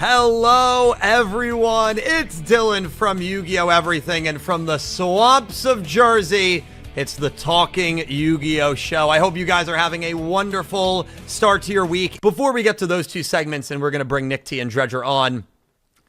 Hello, everyone. It's Dylan from Yugioh Everything, and from the swamps of Jersey, it's the Talking Yugioh show. I hope you guys are having a wonderful start to your week. Before we get to those two segments, and we're going to bring Nick T and Dredger on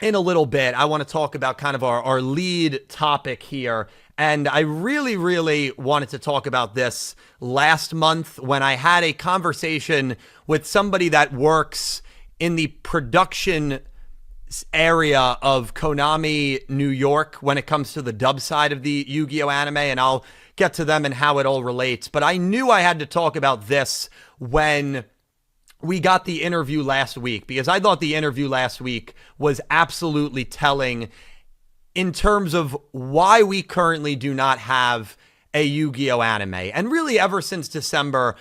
in a little bit, I want to talk about kind of our lead topic here. And I really wanted to talk about this last month when I had a conversation with somebody that works in the production area of Konami, New York, when it comes to the dub side of the Yu-Gi-Oh anime, and I'll get to them and how it all relates. But I knew I had to talk about this when we got the interview last week, because I thought the interview last week was absolutely telling in terms of why we currently do not have a Yu-Gi-Oh anime. And really, ever since December,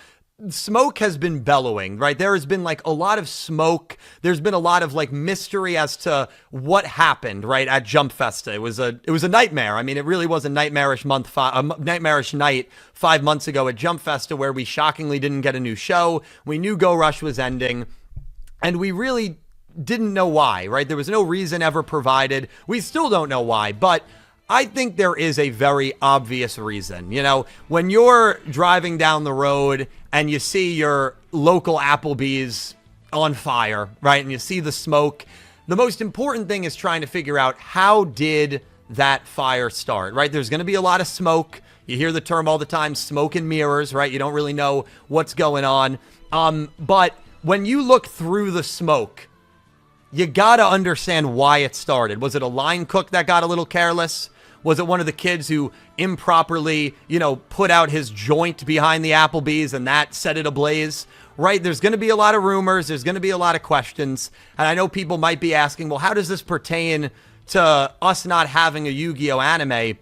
smoke has been bellowing, right? There has been like a lot of smoke. There's been a lot of like mystery as to what happened, right, at Jump Festa. It was a nightmare. I mean, it really was a nightmarish nightmarish night 5 months ago at Jump Festa, where we shockingly didn't get a new show. We knew Go Rush was ending, and we really didn't know why, right? There was no reason ever provided. We still don't know why, but I think there is a very obvious reason. You know, when you're driving down the road and you see your local Applebee's on fire, right, and you see the smoke, the most important thing is trying to figure out, how did that fire start, right? There's going to be a lot of smoke. You hear the term all the time, smoke and mirrors, right? You don't really know what's going on. But when you look through the smoke, you got to understand why it started. Was it a line cook that got a little careless? Was it one of the kids who improperly, put out his joint behind the Applebee's and that set it ablaze? Right? There's going to be a lot of rumors. There's going to be a lot of questions. And I know people might be asking, well, how does this pertain to us not having a Yu-Gi-Oh anime?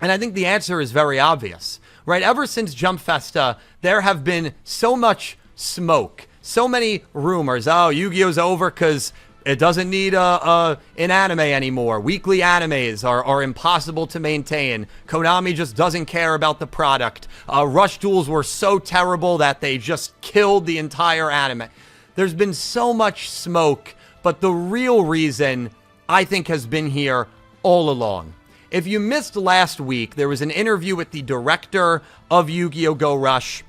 And I think the answer is very obvious, right? Ever since Jump Festa, there have been so much smoke, so many rumors. Oh, Yu-Gi-Oh's over because it doesn't need an anime anymore. Weekly animes are impossible to maintain. Konami just doesn't care about the product. Rush duels were so terrible that they just killed the entire anime. There's been so much smoke, but the real reason, I think, has been here all along. If you missed last week, there was an interview with the director of Yu-Gi-Oh! Go Rush.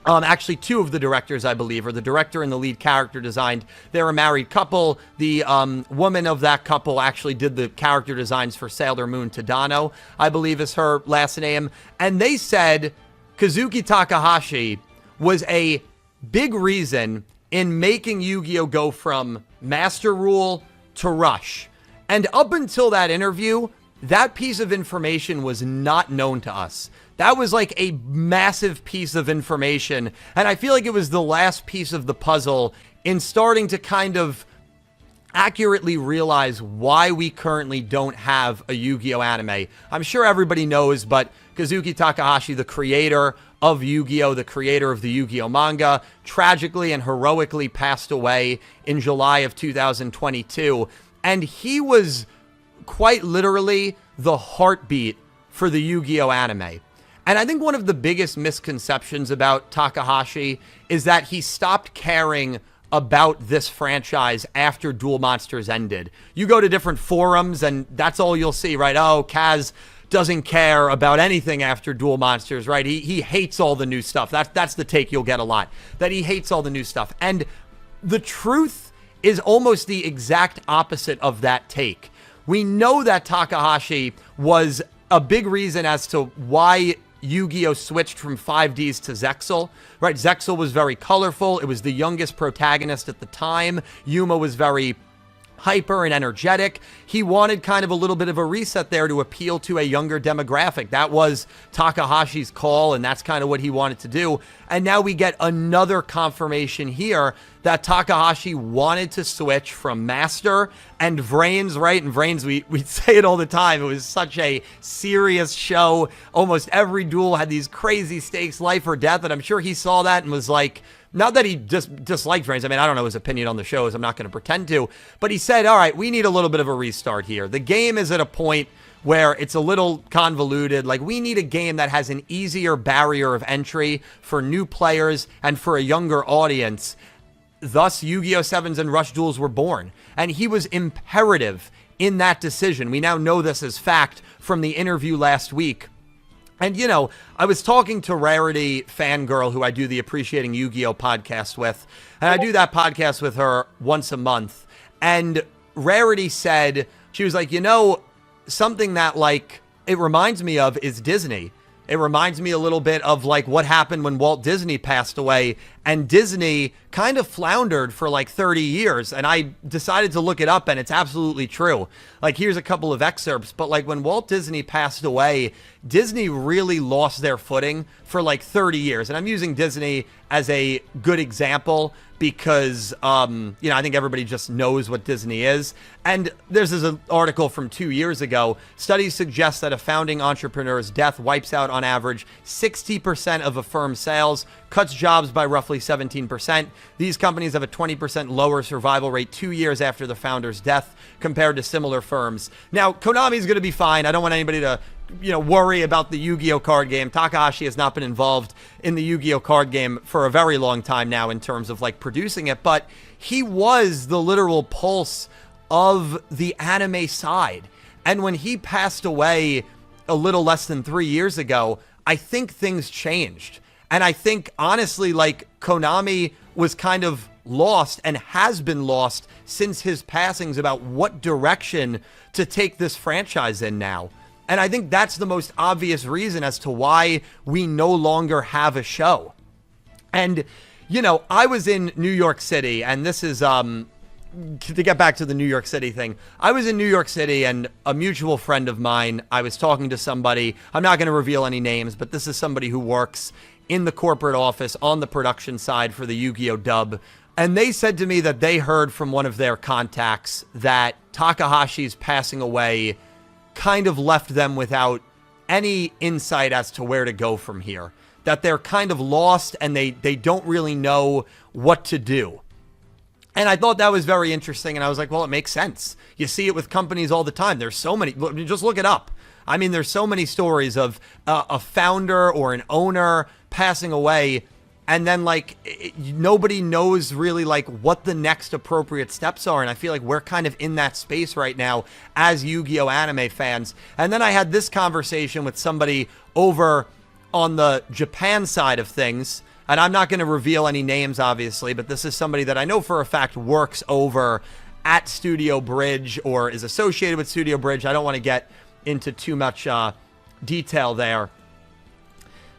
Actually, two of the directors, I believe, or the director and the lead character designed. They're a married couple. The woman of that couple actually did the character designs for Sailor Moon Tadano, I believe is her last name. And they said Kazuki Takahashi was a big reason in making Yu-Gi-Oh! Go from Master Rule to Rush. And up until that interview, that piece of information was not known to us. That was like a massive piece of information, and I feel like it was the last piece of the puzzle in starting to kind of accurately realize why we currently don't have a Yu-Gi-Oh anime. I'm sure everybody knows, but Kazuki Takahashi, the creator of Yu-Gi-Oh, the creator of the Yu-Gi-Oh manga, tragically and heroically passed away in July of 2022, and he was quite literally the heartbeat for the Yu-Gi-Oh anime. And I think one of the biggest misconceptions about Takahashi is that he stopped caring about this franchise after Duel Monsters ended. You go to different forums and that's all you'll see, right? Oh, Kaz doesn't care about anything after Duel Monsters, right? He hates all the new stuff. That's the take you'll get a lot, that he hates all the new stuff. And the truth is almost the exact opposite of that take. We know that Takahashi was a big reason as to why Yu-Gi-Oh switched from 5Ds to Zexal, right? Zexal was very colorful. It was the youngest protagonist at the time. Yuma was very hyper and energetic. He wanted kind of a little bit of a reset there to appeal to a younger demographic. That was Takahashi's call, and that's kind of what he wanted to do. And now we get another confirmation here that Takahashi wanted to switch from Master and Vrains, right? And Vrains, we say it all the time. It was such a serious show. Almost every duel had these crazy stakes, life or death, and I'm sure he saw that and was like, not that he just disliked Vrains. I mean, I don't know his opinion on the shows. I'm not going to pretend to. But he said, all right, we need a little bit of a restart here. The game is at a point where it's a little convoluted. Like, we need a game that has an easier barrier of entry for new players and for a younger audience. thus Yu-Gi-Oh! Sevens and Rush Duels were born. And he was imperative in that decision. We now know this as fact from the interview last week. And, you know, I was talking to Rarity Fangirl, who I do the Appreciating Yu-Gi-Oh! Podcast with, and I do that podcast with her once a month. And Rarity said, she was like, you know, something that, like, it reminds me of is Disney. It reminds me a little bit of like what happened when Walt Disney passed away, and Disney kind of floundered for like 30 years. And I decided to look it up, and it's absolutely true. Like, here's a couple of excerpts, but like when Walt Disney passed away, Disney really lost their footing for like 30 years. And I'm using Disney as a good example because, you know, I think everybody just knows what Disney is. And there's this article from 2 years ago. Studies suggest that a founding entrepreneur's death wipes out, on average, 60% of a firm's sales, cuts jobs by roughly 17%. These companies have a 20% lower survival rate 2 years after the founder's death compared to similar firms. Now, Konami's going to be fine. I don't want anybody to, you know, worry about the Yu-Gi-Oh! Card game. Takahashi has not been involved in the Yu-Gi-Oh! Card game for a very long time now in terms of like producing it, but he was the literal pulse of the anime side. And when he passed away a little less than 3 years ago, I think things changed. And I think, honestly, like, Konami was kind of lost and has been lost since his passings about what direction to take this franchise in now. And I think that's the most obvious reason as to why we no longer have a show. And, you know, I was in New York City, and this is, to get back to the New York City thing, I was in New York City, and a mutual friend of mine, I was talking to somebody, I'm not going to reveal any names, but this is somebody who works in the corporate office on the production side for the Yu-Gi-Oh! Dub. And they said to me that they heard from one of their contacts that Takahashi's passing away kind of left them without any insight as to where to go from here. That they're kind of lost and they don't really know what to do. And I thought that was very interesting, and I was like, well, it makes sense. You see it with companies all the time. There's so many, just look it up. I mean, there's so many stories of a founder or an owner passing away, and then like nobody knows really like what the next appropriate steps are. And I feel like we're kind of in that space right now as Yu-Gi-Oh! Anime fans. And then I had this conversation with somebody over on the Japan side of things. And I'm not going to reveal any names, obviously, but this is somebody that I know for a fact works over at Studio Bridge or is associated with Studio Bridge. I don't want to get into too much detail there.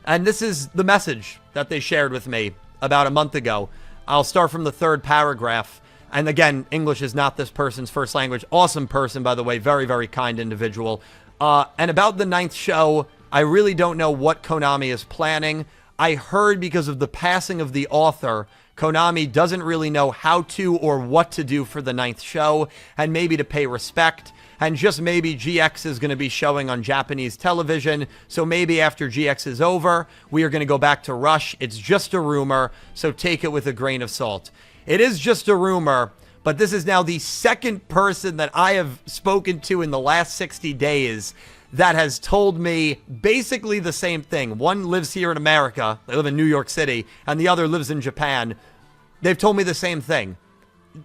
And this is the message that they shared with me about a month ago. I'll start from the third paragraph. And again, English is not this person's first language. Awesome person, by the way. Very, very kind individual. And about the 9th show, I really don't know what Konami is planning. I heard because of the passing of the author, Konami doesn't really know how to or what to do for the 9th show, and maybe to pay respect. And just maybe GX is going to be showing on Japanese television. So maybe after GX is over, we are going to go back to Rush. It's just a rumor, so take it with a grain of salt. It is just a rumor, but this is now the second person that I have spoken to in the last 60 days that has told me basically the same thing. One lives here in America. They live in New York City, and the other lives in Japan. They've told me the same thing.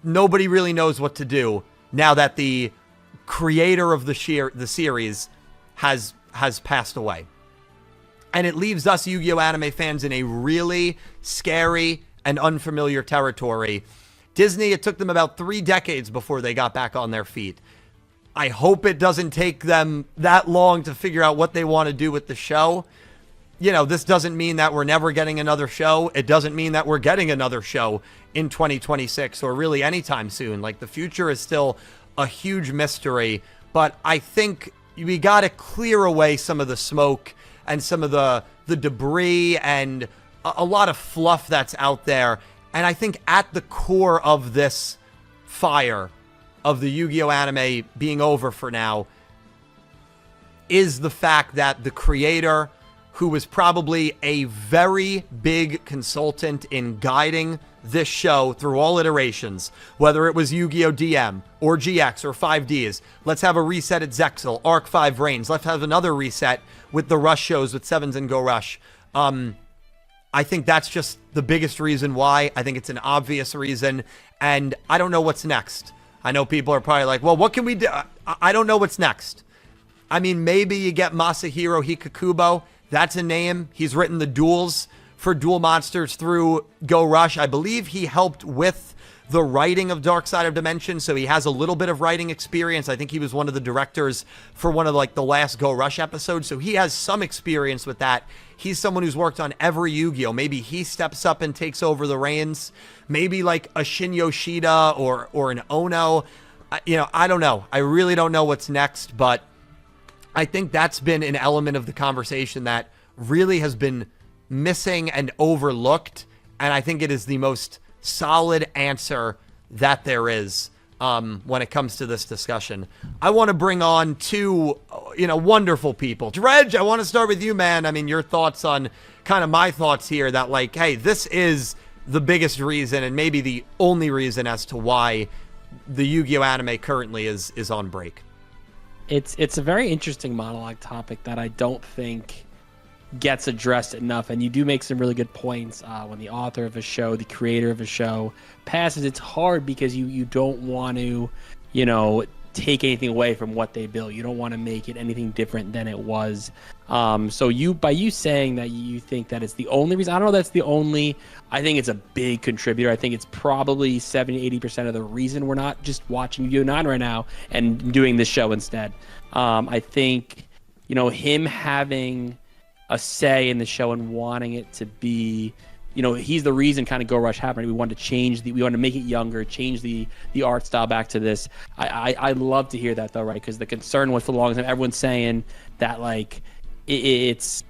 Nobody really knows what to do now that the creator of the series has passed away. And it leaves us Yu-Gi-Oh! Anime fans in a really scary and unfamiliar territory. Disney, it took them about 3 decades before they got back on their feet. I hope it doesn't take them that long to figure out what they want to do with the show. You know, this doesn't mean that we're never getting another show. It doesn't mean that we're getting another show in 2026 or really anytime soon. Like, the future is still a huge mystery, but I think we got to clear away some of the smoke and some of the debris and a lot of fluff that's out there. And I think at the core of this fire of the Yu-Gi-Oh! Anime being over for now is the fact that the creator, who was probably a very big consultant in guiding this show through all iterations, whether it was Yu-Gi-Oh! DM or GX or 5Ds. Let's have a reset at Zexal, Arc 5 Reigns. Let's have another reset with the Rush shows with Sevens and Go Rush. I think that's just the biggest reason why. I think it's an obvious reason, and I don't know what's next. I know people are probably like, well, what can we do? I don't know what's next. I mean, maybe you get Masahiro Hikakubo. That's a name. He's written the duels for Duel Monsters through Go Rush. I believe he helped with the writing of Dark Side of Dimension, so he has a little bit of writing experience. I think he was one of the directors for one of the last Go Rush episodes, so he has some experience with that. He's someone who's worked on every Yu-Gi-Oh! Maybe he steps up and takes over the reins. Maybe like a Shin Yoshida or an Ono. I don't know. I really don't know what's next, but I think that's been an element of the conversation that really has been missing and overlooked, and I think it is the most solid answer that there is when it comes to this discussion. I want to bring on two, wonderful people. Dredge, I want to start with you, man. I mean, your thoughts on kind of my thoughts here that hey, this is the biggest reason and maybe the only reason as to why the Yu-Gi-Oh! Anime currently is on break. It's a very interesting monologue topic that I don't think gets addressed enough, and you do make some really good points when the author of a show, the creator of a show passes. It's hard because you don't want to take anything away from what they built. You don't want to make it anything different than it was. So by you saying that you think that it's the only reason, I don't know that's the only, I think it's a big contributor. I think it's probably 70-80% of the reason we're not just watching Yu-Gi-Oh! 9 right now and doing this show instead. I think him having a say in the show and wanting it to be, he's the reason kind of Go Rush happened. We wanted to we wanted to make it younger, change the art style back to this. I love to hear that though, right? Because the concern was for the longest time, everyone's saying that it's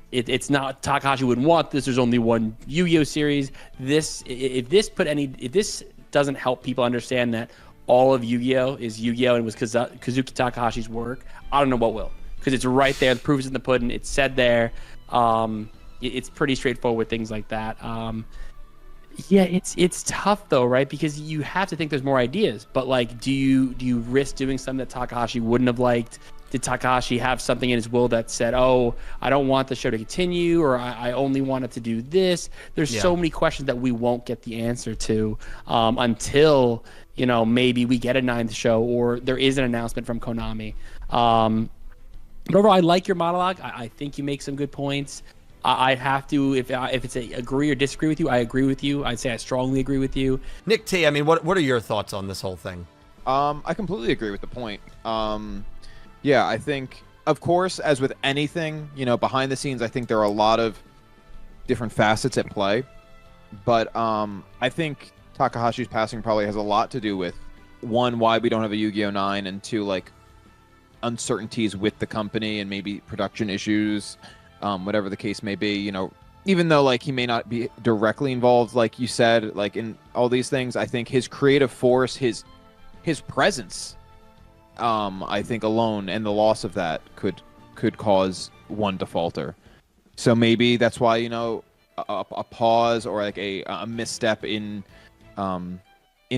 not, Takahashi wouldn't want this. There's only one Yu-Gi-Oh! Series. If this doesn't help people understand that all of Yu-Gi-Oh! is Yu-Gi-Oh! and was Kazuki Takahashi's work, I don't know what will. Because it's right there. The proof is in the pudding. It's said there. It's pretty straightforward with things like that. It's tough though, right? Because you have to think there's more ideas. But do you risk doing something that Takahashi wouldn't have liked? Did Takahashi have something in his will that said, "Oh, I don't want the show to continue," or "I only wanted to do this"? There's so many questions that we won't get the answer to until maybe we get a 9th show or there is an announcement from Konami. But overall, I like your monologue. I think you make some good points. I'd have to, if it's a agree or disagree with you, I agree with you. I'd say I strongly agree with you. Nick T, I mean, what are your thoughts on this whole thing? I completely agree with the point. I think, of course, as with anything, behind the scenes, I think there are a lot of different facets at play. But I think Takahashi's passing probably has a lot to do with, one, why we don't have a Yu-Gi-Oh! 9, and two, uncertainties with the company and maybe production issues, whatever the case may be. Even though he may not be directly involved, like you said, in all these things, I think his creative force, his presence, I think alone, and the loss of that could cause one to falter. So maybe that's why a pause or a misstep in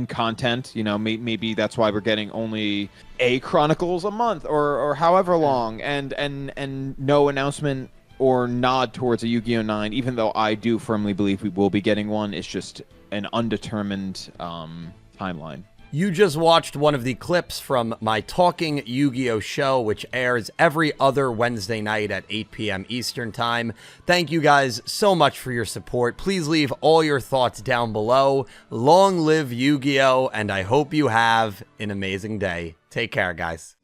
content, maybe that's why we're getting only a Chronicles a month or however long, and no announcement or nod towards a Yu-Gi-Oh! 9, even though I do firmly believe we will be getting one. It's just an undetermined timeline. You just watched one of the clips from my Talking Yu-Gi-Oh! Show, which airs every other Wednesday night at 8 p.m. Eastern Time. Thank you guys so much for your support. Please leave all your thoughts down below. Long live Yu-Gi-Oh! And I hope you have an amazing day. Take care, guys.